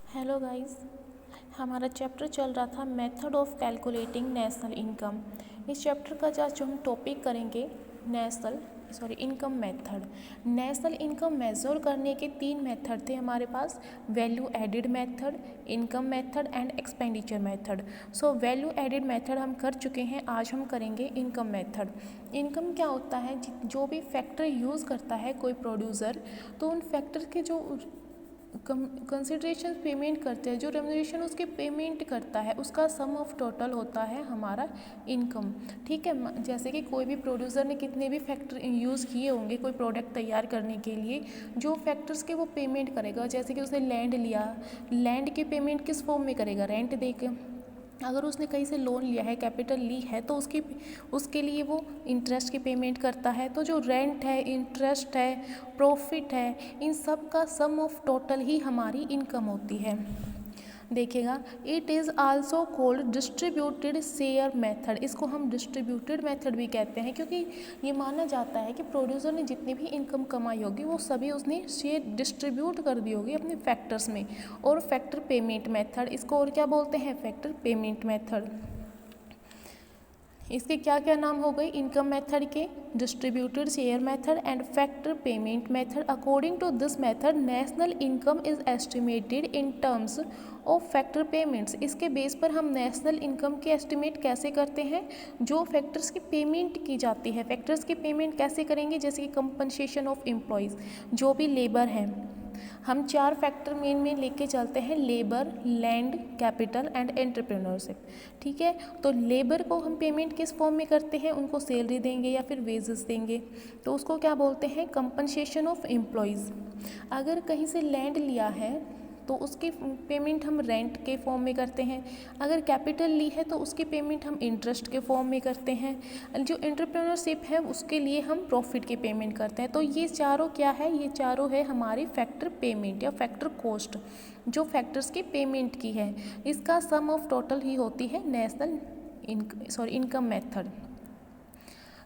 Hello guys, हमारा chapter चल रहा था method of calculating national income. इस चैप्टर का जो हम टॉपिक करेंगे income method. National income measure करने के 3 मेथड थे हमारे पास, value added method, income method and expenditure method. So value added method हम कर चुके हैं, आज हम करेंगे इनकम मेथड। इनकम क्या होता है, जो भी फैक्टर यूज़ करता है कोई प्रोड्यूसर, तो उन फैक्टर के जो कंसिडरेशन पेमेंट करते हैं, जो रेम्यूनरेशन उसके पेमेंट करता है, उसका सम ऑफ टोटल होता है हमारा इनकम। ठीक है, जैसे कि कोई भी प्रोड्यूसर ने कितने भी फैक्टर यूज़ किए होंगे कोई प्रोडक्ट तैयार करने के लिए, जो फैक्टर्स के वो पेमेंट करेगा। जैसे कि उसने लैंड लिया, लैंड की पेमेंट किस फॉर्म में करेगा, रेंट दे के। अगर उसने कहीं से लोन लिया है, कैपिटल ली है, तो उसके लिए वो इंटरेस्ट की पेमेंट करता है। तो जो रेंट है, इंटरेस्ट है, प्रॉफिट है, इन सब का सम ऑफ टोटल ही हमारी इनकम होती है। देखिएगा, it is also called distributed share method. इसको हम डिस्ट्रीब्यूटेड मेथड भी कहते हैं, क्योंकि ये माना जाता है कि प्रोड्यूसर ने जितनी भी इनकम कमाई होगी वो सभी उसने शेयर डिस्ट्रीब्यूट कर दी होगी अपने फैक्टर्स में। और फैक्टर पेमेंट मेथड, इसको और क्या बोलते हैं, फैक्टर पेमेंट मेथड। इसके क्या क्या नाम हो गए इनकम मेथड के, distributed share method and factor payment method. According to this method national income is estimated in terms of factor payments. इसके बेस पर हम नेशनल इनकम की एस्टिमेट कैसे करते हैं, जो फैक्टर्स की पेमेंट की जाती है। फैक्टर्स की पेमेंट कैसे करेंगे, जैसे कि कंपनसेशन ऑफ एम्प्लॉयज़, जो भी लेबर है। हम 4 फैक्टर मेन लेके चलते हैं, labour, land, capital and entrepreneurship. ठीक है, तो लेबर को हम पेमेंट किस फॉर्म में करते हैं, उनको सैलरी देंगे या फिर वेजेस देंगे, तो उसको क्या बोलते हैं, कंपनसेशन ऑफ एम्प्लॉयज़। अगर कहीं से लैंड लिया है तो उसकी पेमेंट हम रेंट के फॉर्म में करते हैं। अगर कैपिटल ली है तो उसकी पेमेंट हम इंटरेस्ट के फॉर्म में करते हैं। जो एंटरप्रेन्योरशिप है उसके लिए हम प्रॉफिट की पेमेंट करते हैं। तो ये चारों क्या है, ये चारों है हमारी फैक्टर पेमेंट या फैक्टर कॉस्ट, जो फैक्टर्स की पेमेंट की है। इसका सम ऑफ टोटल ही होती है national income method.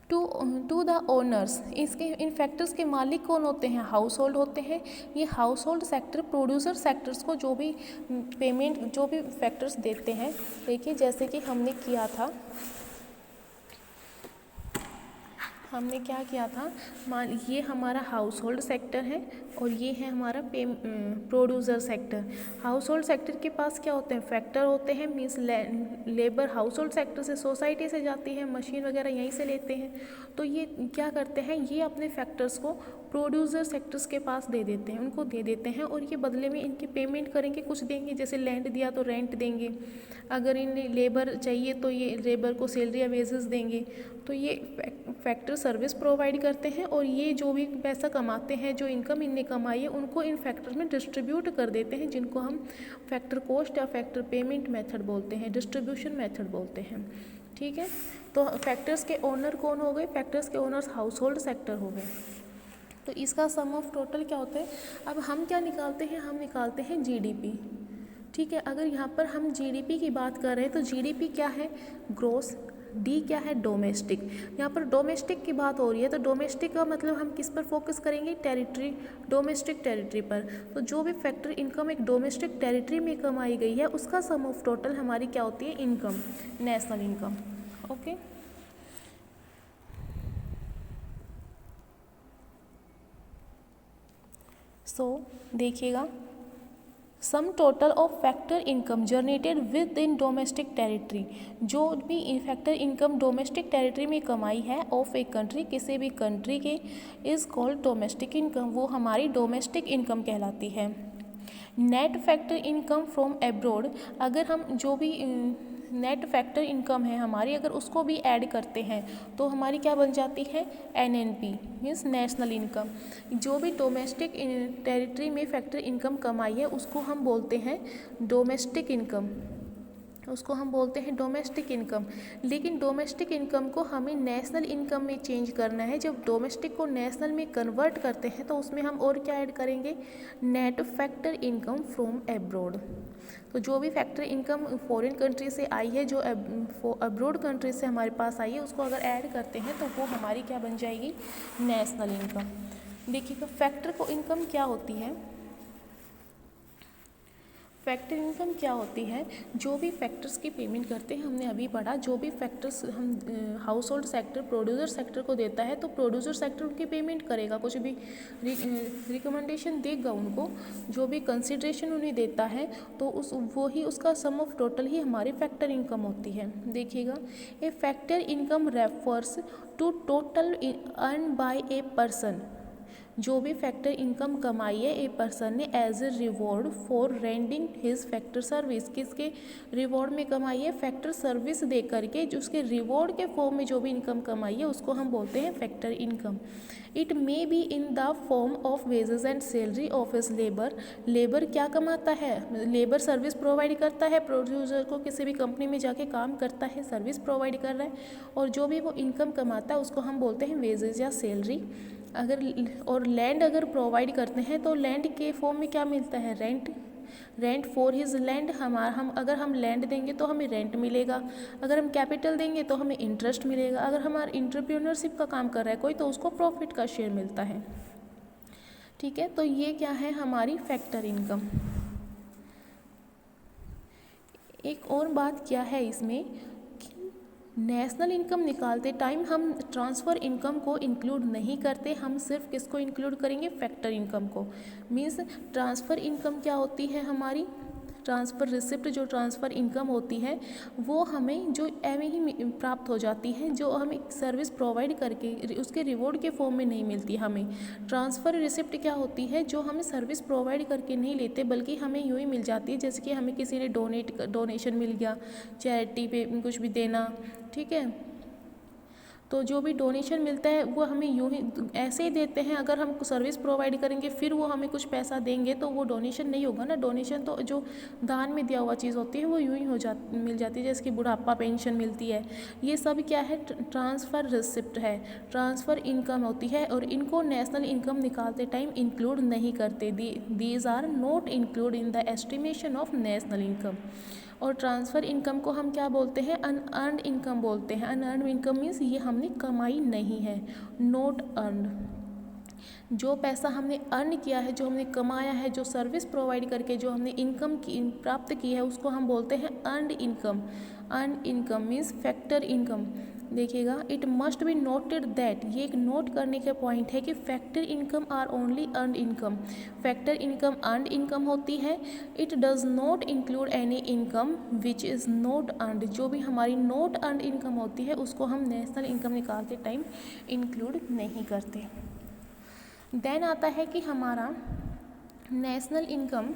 To the owners, इसके इन फैक्टर्स के मालिक कौन होते हैं, हाउस होल्ड होते हैं। ये house hold sector producer sectors को जो भी पेमेंट, जो भी फैक्टर्स देते हैं। देखिए, जैसे कि हमने क्या किया था, मान ये हमारा हाउस होल्ड सेक्टर है और ये है हमारा producer sector. House hold sector के पास क्या होते हैं, फैक्टर होते हैं, means labour house hold sector से, सोसाइटी से जाती है, मशीन वगैरह यहीं से लेते हैं। तो ये क्या करते हैं, ये अपने फैक्टर्स को प्रोड्यूसर सेक्टर्स के पास दे देते हैं, उनको दे देते हैं, और ये बदले में इनकी पेमेंट करेंगे, कुछ देंगे। जैसे लैंड दिया तो रेंट देंगे, अगर इन्हें लेबर चाहिए तो ये लेबर को सैलरी या वेजेस देंगे। तो ये फैक्टर सर्विस प्रोवाइड करते हैं, और ये जो भी पैसा कमाते हैं, जो इनकम इनने कमाई है, उनको इन फैक्टर में डिस्ट्रीब्यूट कर देते हैं, जिनको हम फैक्टर कॉस्ट या फैक्टर पेमेंट मेथड बोलते हैं, डिस्ट्रीब्यूशन मेथड बोलते हैं। ठीक है, तो फैक्टर्स के ओनर कौन हो गए, फैक्टर्स के ओनर्स हाउस होल्ड सेक्टर हो गए। तो इसका सम ऑफ टोटल क्या होता है। अब हम क्या निकालते हैं, हम निकालते हैं जीडीपी। ठीक है, अगर यहाँ पर हम जीडीपी की बात कर रहे हैं तो जीडीपी क्या है, ग्रोस, डी क्या है, डोमेस्टिक। यहाँ पर डोमेस्टिक की बात हो रही है, तो डोमेस्टिक का मतलब हम किस पर फोकस करेंगे, टेरिटरी, डोमेस्टिक टेरिटरी पर। तो जो भी फैक्टर इनकम एक डोमेस्टिक टेरिटरी में कमाई गई है, उसका सम ऑफ टोटल हमारी क्या होती है, इनकम, नेशनल इनकम। ओके, देखिएगा, sum total of factor income generated with in domestic territory, जो भी फैक्टर इनकम डोमेस्टिक टेरिटरी में कमाई है ऑफ ए कंट्री, किसी भी कंट्री के, इज़ कॉल्ड डोमेस्टिक इनकम, वो हमारी डोमेस्टिक इनकम कहलाती है। Net factor income from abroad, अगर हम जो भी नेट फैक्टर इनकम है हमारी, अगर उसको भी ऐड करते हैं तो हमारी क्या बन जाती है, एनएनपी, मीन्स नेशनल इनकम। जो भी डोमेस्टिक टेरिटरी में फैक्टर इनकम कमाई है उसको हम बोलते हैं डोमेस्टिक इनकम, उसको हम बोलते हैं डोमेस्टिक इनकम। लेकिन डोमेस्टिक इनकम को हमें नेशनल इनकम में चेंज करना है। जब डोमेस्टिक को नेशनल में कन्वर्ट करते हैं तो उसमें हम और क्या ऐड करेंगे, net factor income from abroad. तो जो भी फैक्टर इनकम फॉरेन कंट्री से आई है, जो अब्रोड कंट्री से हमारे पास आई है, उसको अगर ऐड करते हैं तो वो हमारी क्या बन जाएगी, नेशनल इनकम। देखिएगा, फैक्टर को इनकम क्या होती है, फैक्टर इनकम क्या होती है? जो भी फैक्टर्स की पेमेंट करते हैं, हमने अभी पढ़ा, जो भी फैक्टर्स हम house hold sector producer sector को देता है तो प्रोड्यूसर सेक्टर उनकी पेमेंट करेगा, कुछ भी रिकमेंडेशन देगा उनको, जो भी कंसिडरेशन उन्हें देता है तो वो ही उसका सम ऑफ टोटल ही हमारी फैक्टर इनकम होती है। देखिएगा, a factor income refers to total earn by a person. जो भी फैक्टर इनकम कमाई है ए पर्सन ने as a reward for rendering his factor service, किसके रिवॉर्ड में कमाई है? फैक्टर सर्विस दे करके जो उसके रिवॉर्ड के फॉर्म में जो भी इनकम कमाई है उसको हम बोलते हैं factor income. It may be in the form of wages and salary of his labour. Labour क्या कमाता है? लेबर सर्विस प्रोवाइड करता है प्रोड्यूसर को, किसी भी कंपनी में जाके काम करता है, सर्विस प्रोवाइड कर रहा है, और जो भी वो इनकम कमाता है उसको हम बोलते हैं वेजेस या सैलरी। अगर और लैंड अगर प्रोवाइड करते हैं तो लैंड के फॉर्म में क्या मिलता है? Rent for his land. हम अगर हम लैंड देंगे तो हमें रेंट मिलेगा, अगर हम कैपिटल देंगे तो हमें इंटरेस्ट मिलेगा, अगर हमारा इंटरप्रेन्योरशिप का काम कर रहा है कोई तो उसको प्रॉफिट का शेयर मिलता है। ठीक है, तो ये क्या है? हमारी फैक्टर इनकम। एक और बात क्या है इसमें, नेशनल इनकम निकालते टाइम हम ट्रांसफ़र इनकम को इंक्लूड नहीं करते, हम सिर्फ किसको इंक्लूड करेंगे? फैक्टर इनकम को। मीन्स ट्रांसफ़र इनकम क्या होती है हमारी? ट्रांसफ़र रिसिप्ट, जो ट्रांसफ़र इनकम होती है वो हमें जो एवं ही प्राप्त हो जाती है, जो हमें सर्विस प्रोवाइड करके उसके रिवॉर्ड के फॉर्म में नहीं मिलती हमें। ट्रांसफ़र रिसिप्ट क्या होती है? जो हमें सर्विस प्रोवाइड करके नहीं लेते बल्कि हमें यूँ ही मिल जाती है, जैसे कि हमें किसी ने डोनेशन मिल गया, चैरिटी पे कुछ भी देना, ठीक है, तो जो भी डोनेशन मिलता है वो हमें यूँ ही ऐसे ही देते हैं। अगर हम सर्विस प्रोवाइड करेंगे फिर वो हमें कुछ पैसा देंगे तो वो डोनेशन नहीं होगा ना। डोनेशन तो जो दान में दिया हुआ चीज़ होती है वो यूँ ही मिल जाती है, जैसे कि बुढ़ापा पेंशन मिलती है। ये सब क्या है? ट्रांसफ़र रिसिप्ट है, ट्रांसफ़र इनकम होती है, और इनको नेशनल इनकम निकालते टाइम इंक्लूड नहीं करते। These are not include in the estimation of national income. और ट्रांसफ़र इनकम को हम क्या बोलते हैं? अनअर्नड इनकम बोलते हैं। अनअर्नड इनकम मीन्स ये हमने कमाई नहीं है, नॉट अर्नड। जो पैसा हमने अर्न किया है, जो हमने कमाया है, जो सर्विस प्रोवाइड करके जो हमने इनकम प्राप्त की है उसको हम बोलते हैं earned income. Earned income means factor income. देखिएगा, it must be noted that, ये एक नोट करने का पॉइंट है कि factor income are only earned income. Factor income earned income होती है। It does not include any income which is not earned. जो भी हमारी नॉट अर्नड इनकम होती है उसको हम नेशनल इनकम निकालते टाइम इंक्लूड नहीं करते। देन आता है कि हमारा नेशनल इनकम,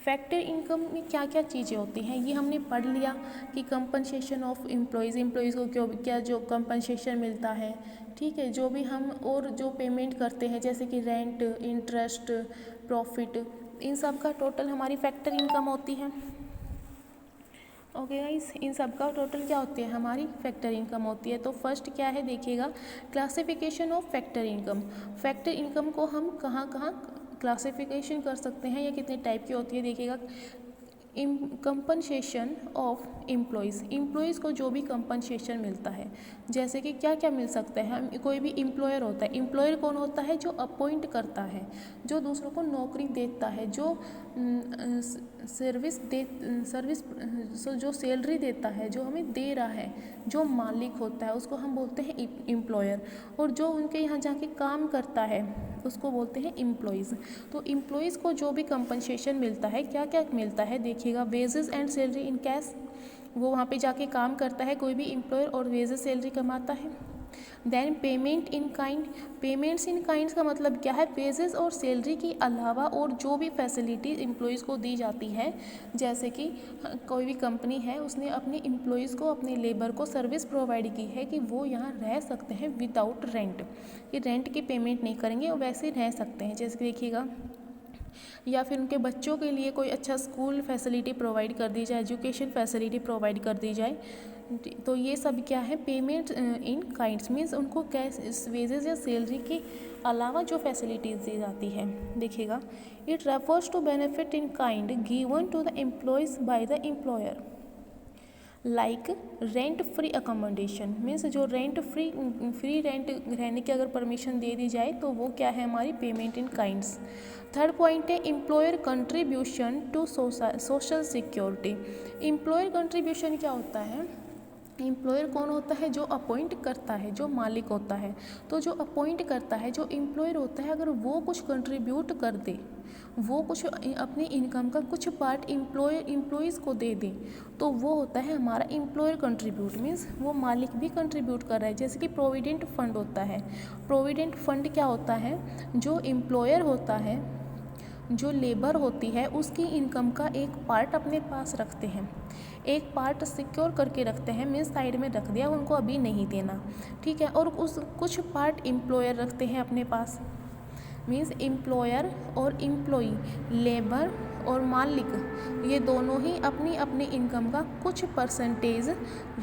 फैक्टर इनकम में क्या क्या चीज़ें होती हैं ये हमने पढ़ लिया कि कंपनसेशन ऑफ एम्प्लॉयज़ को क्या जो कंपनसेशन मिलता है, ठीक है, जो भी हम और जो पेमेंट करते हैं जैसे कि रेंट, इंटरेस्ट, प्रॉफिट, इन सब का टोटल हमारी फैक्टर इनकम होती है। ओके गाइस, इन सब का टोटल क्या होती है? हमारी फैक्टर इनकम होती है। तो फर्स्ट क्या है देखिएगा, classification of factor income. Factor income को हम कहाँ कहाँ क्लासिफिकेशन कर सकते हैं या कितने टाइप की होती है देखिएगा। कंपनसेशन ऑफ एम्प्लॉयज़ को जो भी कंपनसेशन मिलता है, जैसे कि क्या क्या मिल सकता है? हम कोई भी एम्प्लॉयर होता है, एम्प्लॉयर कौन होता है? जो अपॉइंट करता है, जो दूसरों को नौकरी देता है, जो जो सैलरी देता है, जो हमें दे रहा है, जो मालिक होता है उसको हम बोलते हैं एम्प्लॉयर, और जो उनके यहाँ जाके काम करता है उसको बोलते हैं एम्प्लॉयज़। तो एम्प्लॉयज़ को जो भी कंपनसेशन मिलता है, क्या क्या मिलता है देखिएगा, wages and salary in cash, वो वहाँ पे जाके काम करता है कोई भी एम्प्लॉयर और वेजेस सैलरी कमाता है। Then payment in kind, payments in kind का मतलब क्या है? वेजेस और सैलरी के अलावा और जो भी फैसिलिटी एम्प्लॉयज़ को दी जाती है, जैसे कि कोई भी कंपनी है उसने अपने एम्प्लॉयज़ को, अपने लेबर को सर्विस प्रोवाइड की है कि वो यहाँ रह सकते हैं विदाउट रेंट, कि रेंट की पेमेंट नहीं करेंगे और वैसे रह सकते हैं, जैसे देखिएगा, या फिर उनके बच्चों के लिए कोई अच्छा स्कूल फैसिलिटी प्रोवाइड कर दी जाए, एजुकेशन फैसिलिटी प्रोवाइड कर दी जाए। तो ये सब क्या है? पेमेंट इन काइंड्स मीन्स उनको कैश, वेजेस या सैलरी के अलावा जो फैसिलिटीज़ दी जाती है। देखिएगा, it refers to benefit in kind given to the employees by the employer. Like rent free accommodation, means जो रेंट फ्री रेंट रहने की अगर परमिशन दे दी जाए तो वो क्या है हमारी payment in kinds. Third point है employer contribution to social security. Employer contribution क्या होता है, एम्प्लॉयर कौन होता है, जो अपॉइंट करता है, जो मालिक होता है। तो जो अपॉइंट करता है, जो एम्प्लॉयर होता है, अगर वो कुछ कंट्रीब्यूट कर दे, वो कुछ अपनी इनकम का कुछ पार्ट एम्प्लॉयज़ को दे दे, तो वो होता है हमारा एम्प्लॉयर कंट्रीब्यूट, मीन्स वो मालिक भी कंट्रीब्यूट कर रहा है। जैसे कि प्रोविडेंट फंड होता है, प्रोविडेंट फंड क्या होता है, जो एम्प्लॉयर होता है, जो लेबर होती है, उसकी इनकम का एक पार्ट अपने पास रखते हैं, एक पार्ट सिक्योर करके रखते हैं, मीन्स साइड में रख दिया, उनको अभी नहीं देना, ठीक है। और उस कुछ पार्ट एम्प्लॉयर रखते हैं अपने पास, मीन्स एम्प्लॉयर और एम्प्लॉई, लेबर और मालिक, ये दोनों ही अपनी अपनी इनकम का कुछ परसेंटेज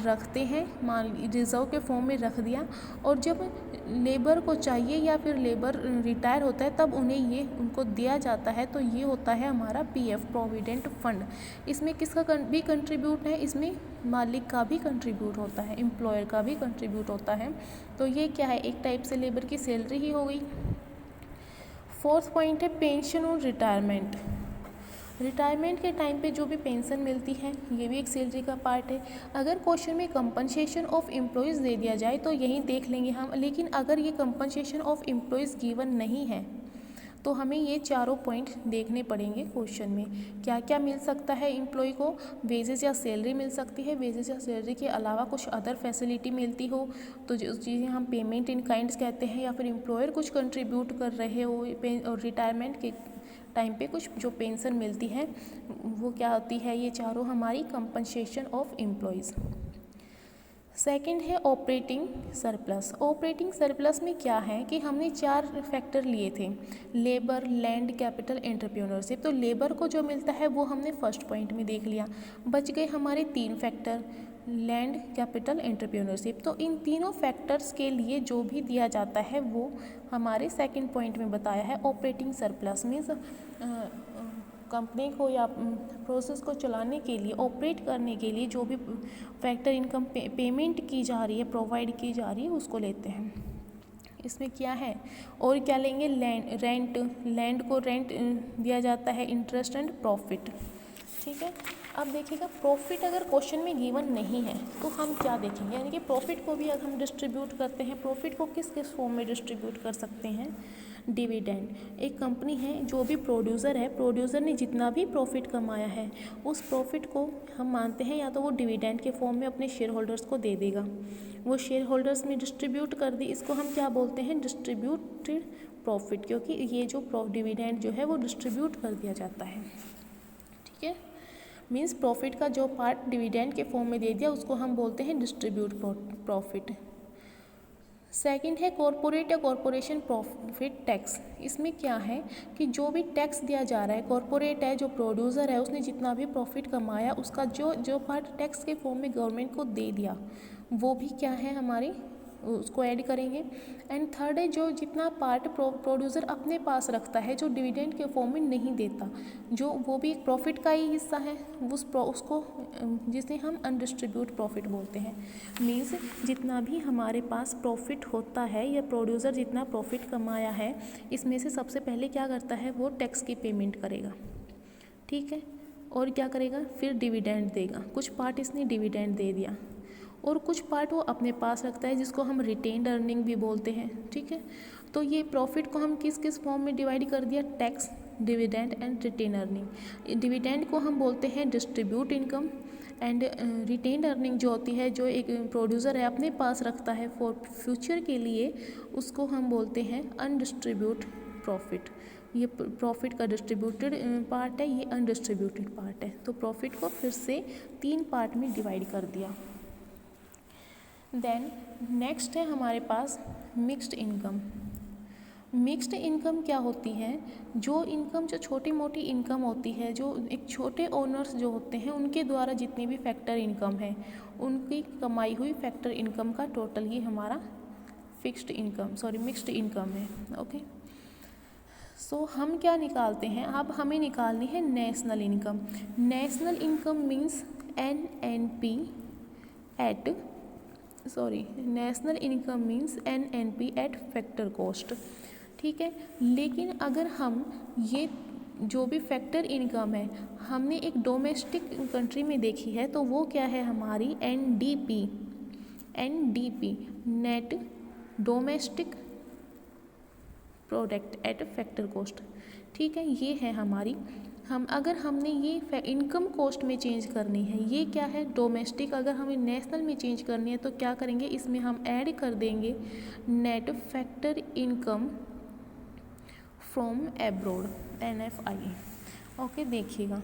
रखते हैं, मान रिजर्व के फॉर्म में रख दिया, और जब लेबर को चाहिए या फिर लेबर रिटायर होता है तब उन्हें ये उनको दिया जाता है। तो ये होता है हमारा पीएफ, प्रोविडेंट फंड। इसमें किसका भी कंट्रीब्यूट है, इसमें मालिक का भी कंट्रीब्यूट होता है, एम्प्लॉयर का भी कंट्रीब्यूट होता है। तो ये क्या है, एक टाइप से लेबर की सैलरी ही हो गई। फोर्थ पॉइंट है पेंशन और रिटायरमेंट। रिटायरमेंट के टाइम पे जो भी पेंशन मिलती है, ये भी एक सैलरी का पार्ट है। अगर क्वेश्चन में कंपनसेशन ऑफ एम्प्लॉयज़ दे दिया जाए तो यही देख लेंगे हम, लेकिन अगर ये कंपनसेशन ऑफ एम्प्लॉयज़ गिवन नहीं है तो हमें ये चारों पॉइंट देखने पड़ेंगे क्वेश्चन में। क्या क्या मिल सकता है एम्प्लॉय को, वेजेस या सैलरी मिल सकती है, वेजेस या सैलरी के अलावा कुछ अदर फैसिलिटी मिलती हो तो जो चीज़ें हम पेमेंट इन काइंड्स कहते हैं, या फिर एम्प्लॉयर कुछ कंट्रीब्यूट कर रहे हो, और रिटायरमेंट के टाइम पे कुछ जो पेंशन मिलती है वो क्या होती है, ये चारों हमारी कंपनसेशन ऑफ एम्प्लॉयज़। सेकंड है ऑपरेटिंग सरप्लस। ऑपरेटिंग सरप्लस में क्या है कि हमने 4 फैक्टर लिए थे, लेबर, लैंड, कैपिटल, एंटरप्रेन्योरशिप। तो लेबर को जो मिलता है वो हमने फर्स्ट पॉइंट में देख लिया, बच गए हमारे 3 फैक्टर, लैंड, कैपिटल, एंटरप्रेन्योरशिप। तो इन तीनों फैक्टर्स के लिए जो भी दिया जाता है वो हमारे सेकंड पॉइंट में बताया है। ऑपरेटिंग सरप्लस मीन्स कंपनी को या प्रोसेस को चलाने के लिए, ऑपरेट करने के लिए जो भी फैक्टर इनकम पेमेंट की जा रही है, प्रोवाइड की जा रही है, उसको लेते हैं। इसमें क्या है और क्या लेंगे, लैंड को रेंट दिया जाता है, इंटरेस्ट एंड प्रॉफिट, ठीक है। अब देखिएगा प्रॉफिट अगर क्वेश्चन में गिवन नहीं है तो हम क्या देखेंगे, यानी कि प्रॉफिट को भी अगर हम डिस्ट्रीब्यूट करते हैं, प्रॉफिट को किस किस फॉर्म में डिस्ट्रीब्यूट कर सकते हैं, डिविडेंड। एक कंपनी है, जो भी प्रोड्यूसर है, प्रोड्यूसर ने जितना भी प्रॉफिट कमाया है उस प्रॉफिट को हम मानते हैं या तो वो डिविडेंड के फॉर्म में अपने शेयर होल्डर्स को दे देगा, वो शेयर होल्डर्स में डिस्ट्रीब्यूट कर दी, इसको हम क्या बोलते हैं, डिस्ट्रीब्यूटेड प्रॉफिट, क्योंकि ये जो डिविडेंड जो है वो डिस्ट्रीब्यूट कर दिया जाता है, ठीक है। मीन्स प्रॉफिट का जो पार्ट डिविडेंड के फॉर्म में दे दिया उसको हम बोलते हैं डिस्ट्रीब्यूट प्रॉफिट। सेकंड है कॉरपोरेट या कॉरपोरेशन प्रॉफिट टैक्स। इसमें क्या है कि जो भी टैक्स दिया जा रहा है, कॉरपोरेट है, जो प्रोड्यूसर है, उसने जितना भी प्रॉफिट कमाया उसका जो पार्ट टैक्स के फॉर्म में गवर्नमेंट को दे दिया वो भी क्या है हमारी, उसको ऐड करेंगे। एंड थर्ड है जो जितना पार्ट प्रोड्यूसर अपने पास रखता है, जो डिविडेंड के फॉर्म में नहीं देता, जो वो भी एक प्रॉफिट का ही हिस्सा है, उसको जिसे हम अनडिस्ट्रीब्यूट प्रॉफिट बोलते हैं। मीन्स जितना भी हमारे पास प्रॉफिट होता है या प्रोड्यूसर जितना प्रॉफिट कमाया है, इसमें से सबसे पहले क्या करता है, वो टैक्स की पेमेंट करेगा, ठीक है, और क्या करेगा, फिर डिविडेंड देगा। कुछ पार्ट इसने डिविडेंड दे दिया और कुछ पार्ट वो अपने पास रखता है, जिसको हम रिटेन्ड अर्निंग भी बोलते हैं, ठीक है। तो ये प्रॉफिट को हम किस किस फॉर्म में डिवाइड कर दिया, tax, dividend and retain earning. Dividend को हम बोलते हैं distribute income, and retained earning जो होती है, जो एक प्रोड्यूसर है अपने पास रखता है फॉर फ्यूचर के लिए, उसको हम बोलते हैं अनडिस्ट्रीब्यूट प्रॉफिट। ये प्रॉफिट का डिस्ट्रीब्यूटेड पार्ट है, ये अनडिस्ट्रीब्यूटेड पार्ट है। तो प्रॉफिट को फिर से 3 पार्ट में डिवाइड कर दिया। देन नेक्स्ट है हमारे पास मिक्स्ड इनकम। मिक्स्ड इनकम क्या होती है, जो इनकम जो छोटी मोटी इनकम होती है, जो एक छोटे ओनर्स जो होते हैं उनके द्वारा जितनी भी फैक्टर इनकम है, उनकी कमाई हुई फैक्टर इनकम का टोटल ही हमारा मिक्स्ड इनकम है, ओके। सो हम क्या निकालते हैं, अब हमें निकालनी है national income. National income means NNP at national income means NNP at factor cost. ठीक है, लेकिन अगर हम ये जो भी फैक्टर इनकम है हमने एक डोमेस्टिक कंट्री में देखी है तो वो क्या है हमारी NDP net domestic product at factor cost. ठीक है, ये है हमारी। अगर हमने ये इनकम कॉस्ट में चेंज करनी है, ये क्या है डोमेस्टिक, अगर हमें नेशनल में चेंज करनी है तो क्या करेंगे, इसमें हम ऐड कर देंगे net factor income from abroad NFI। Okay, देखिएगा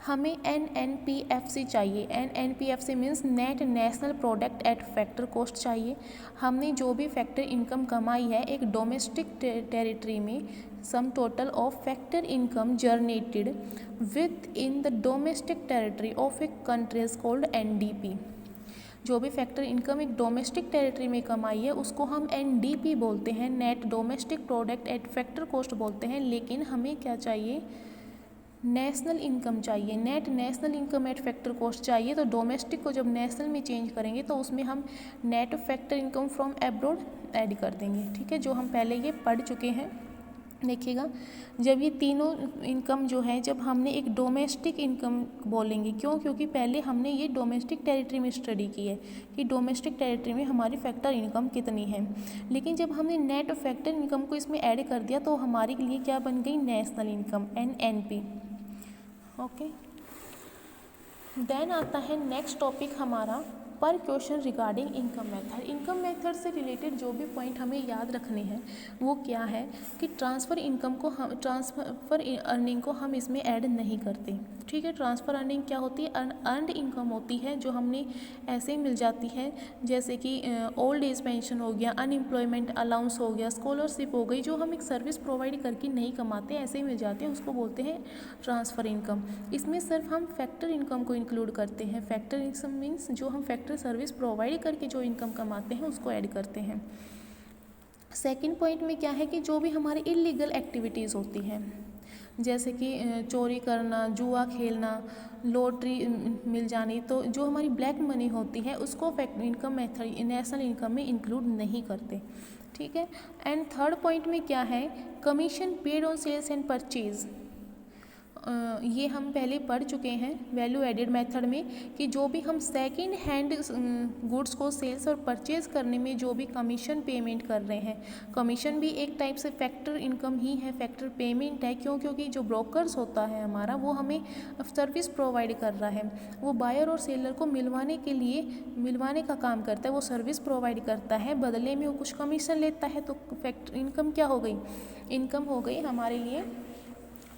हमें NNPFC चाहिए। NNPFC means net national product at factor cost चाहिए। हमने जो भी फैक्टर इनकम कमाई है एक डोमेस्टिक टेरिटरी में, sum total of factor income generated with in the domestic territory of A countries called NDP। जो भी फैक्टर इनकम एक डोमेस्टिक टेरिटरी में कमाई है उसको हम NDP बोलते हैं, net domestic product at factor cost बोलते हैं। लेकिन हमें क्या चाहिए, नेशनल इनकम चाहिए, net national income eight factor cost चाहिए। तो डोमेस्टिक को जब नेशनल में चेंज करेंगे तो उसमें हम net factor income from abroad add कर देंगे। ठीक है, जो हम पहले ये पढ़ चुके हैं। देखिएगा, जब ये तीनों इनकम जो है, जब हमने एक डोमेस्टिक इनकम बोलेंगे, क्योंकि पहले हमने ये डोमेस्टिक टेरिटरी में स्टडी की है कि डोमेस्टिक टेरिटरी में हमारी फैक्टर इनकम कितनी है। लेकिन जब हमने नेट फैक्टर इनकम को इसमें ऐड कर दिया तो हमारे लिए क्या बन गई, national income NNP। Okay, then आता है नेक्स्ट टॉपिक हमारा पर question regarding income method. Income method से रिलेटेड जो भी पॉइंट हमें याद रखने हैं वो क्या है कि ट्रांसफ़र अर्निंग को हम इसमें ऐड नहीं करते। ठीक है, ट्रांसफ़र अर्निंग क्या होती है, अर्नड इनकम होती है जो हमने ऐसे ही मिल जाती है, जैसे कि ओल्ड एज पेंशन हो गया, अनएम्प्लॉयमेंट अलाउंस हो गया, स्कॉलरशिप हो गई, जो हम एक सर्विस प्रोवाइड करके नहीं कमाते ऐसे ही मिल जाते हैं, उसको बोलते हैं ट्रांसफ़र इनकम। इसमें सिर्फ हम फैक्टर इनकम को इंक्लूड करते हैं। फैक्टर इनकम मीन्स जो हम फैक्टर सर्विस प्रोवाइड करके जो इनकम कमाते हैं उसको ऐड करते हैं। सेकंड पॉइंट में क्या है कि जो भी हमारी इलीगल एक्टिविटीज़ होती हैं, जैसे कि चोरी करना, जुआ खेलना, लॉटरी मिल जानी, तो जो हमारी ब्लैक मनी होती है उसको factor income method national income में इंक्लूड नहीं करते। ठीक है, एंड थर्ड पॉइंट में क्या है, commission paid on sales and purchase. ये हम पहले पढ़ चुके हैं वैल्यू एडेड मेथड में कि जो भी हम सेकंड हैंड गुड्स को सेल्स और परचेज़ करने में जो भी कमीशन पेमेंट कर रहे हैं, कमीशन भी एक टाइप से फैक्टर इनकम ही है, फैक्टर पेमेंट है। क्योंकि जो ब्रोकर्स होता है हमारा वो हमें सर्विस प्रोवाइड कर रहा है, वो बायर और सेलर को मिलवाने का काम करता है, वो सर्विस प्रोवाइड करता है, बदले में वो कुछ कमीशन लेता है। तो फैक्टर इनकम क्या हो गई, इनकम हो गई हमारे लिए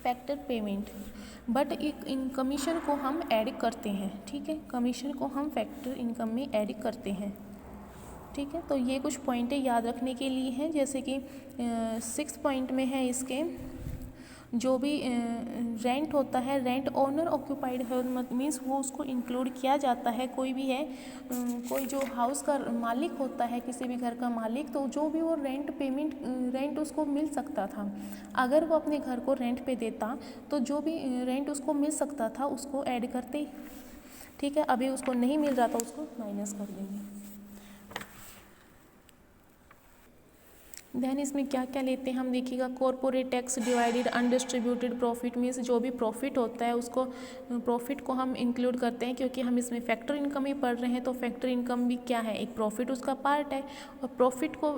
factor payment, but in commission को हम ऐड करते हैं। ठीक है, कमीशन को हम फैक्टर इनकम में ऐड करते हैं। ठीक है, तो ये कुछ पॉइंटें याद रखने के लिए हैं, जैसे कि 6 पॉइंट में है इसके, जो भी रेंट होता है, रेंट ओनर ऑक्यूपाइड है मीन्स वो उसको इंक्लूड किया जाता है। कोई भी है, कोई जो हाउस का मालिक होता है, किसी भी घर का मालिक, तो जो भी वो रेंट उसको मिल सकता था, अगर वो अपने घर को रेंट पे देता तो जो भी रेंट उसको मिल सकता था उसको ऐड करते। ठीक है, अभी उसको नहीं मिल रहा था उसको माइनस कर देंगे। देन इसमें क्या क्या लेते हैं हम, देखिएगा corporate tax divided undistributed profit means जो भी प्रॉफिट होता है उसको प्रॉफिट को हम इंक्लूड करते हैं, क्योंकि हम इसमें फैक्टर इनकम ही पढ़ रहे हैं। तो फैक्टर इनकम भी क्या है, एक प्रॉफिट उसका पार्ट है, और प्रॉफिट को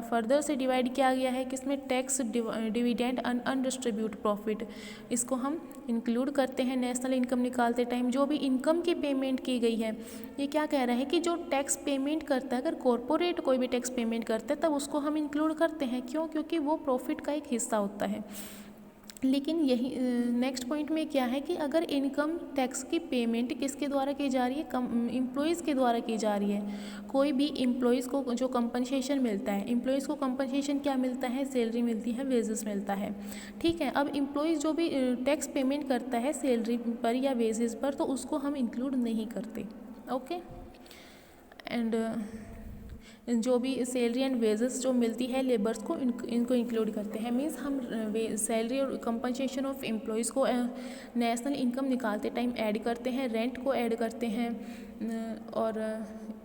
फर्दर से डिवाइड किया गया है किसमें, टैक्स डिविडेंड अनडिस्ट्रीब्यूट प्रॉफिट, इसको हम इंक्लूड करते हैं नेशनल इनकम निकालते टाइम। जो भी इनकम की पेमेंट की गई है, ये क्या कह रहा है कि जो टैक्स पेमेंट करता है, अगर कॉर्पोरेट कोई भी टैक्स पेमेंट करता है तब उसको हम इंक्लूड करते हैं। क्यों, क्योंकि वो प्रॉफिट का एक हिस्सा होता है। लेकिन यही नेक्स्ट पॉइंट में क्या है कि अगर इनकम टैक्स की पेमेंट किसके द्वारा की जा रही है, एम्प्लॉयज़ के द्वारा की जा रही है। कोई भी एम्प्लॉयज़ को जो कंपनसेशन मिलता है, एम्प्लॉयज़ को कंपनसेशन क्या मिलता है, सैलरी मिलती है, वेजेस मिलता है। ठीक है, अब एम्प्लॉयज़ जो भी टैक्स पेमेंट करता है सैलरी पर या वेजेस पर, तो उसको हम इंक्लूड नहीं करते। ओके, एंड जो भी सैलरी एंड वेजेस जो मिलती है लेबर्स को इनको इंक्लूड करते हैं। मीन्स हम सैलरी और कंपनसेशन ऑफ एम्प्लॉयज़ को नेशनल इनकम निकालते टाइम ऐड करते हैं, रेंट को ऐड करते हैं और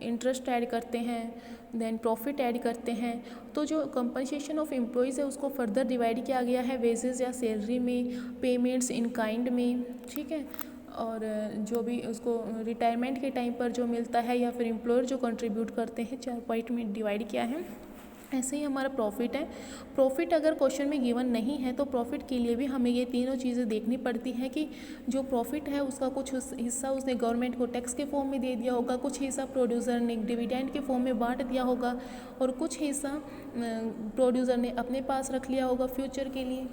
इंटरेस्ट ऐड करते हैं, देन प्रॉफिट ऐड करते हैं। तो जो कंपनसेशन ऑफ एम्प्लॉयज़ है उसको फर्दर डिवाइड किया गया है वेजेस या सैलरी में, पेमेंट्स इन काइंड में, ठीक है। और जो भी उसको रिटायरमेंट के टाइम पर जो मिलता है या फिर एम्प्लॉयर जो कंट्रीब्यूट करते हैं, 4 पॉइंट में डिवाइड किया है। ऐसे ही हमारा प्रॉफिट है। प्रॉफिट अगर क्वेश्चन में गिवन नहीं है तो प्रॉफिट के लिए भी हमें ये तीनों चीज़ें देखनी पड़ती हैं कि जो प्रॉफिट है उसका कुछ हिस्सा उसने गवर्नमेंट को टैक्स के फॉर्म में दे दिया होगा, कुछ हिस्सा प्रोड्यूसर ने डिविडेंड के फॉर्म में बांट दिया होगा और कुछ हिस्सा प्रोड्यूसर ने अपने पास रख लिया होगा फ्यूचर के लिए।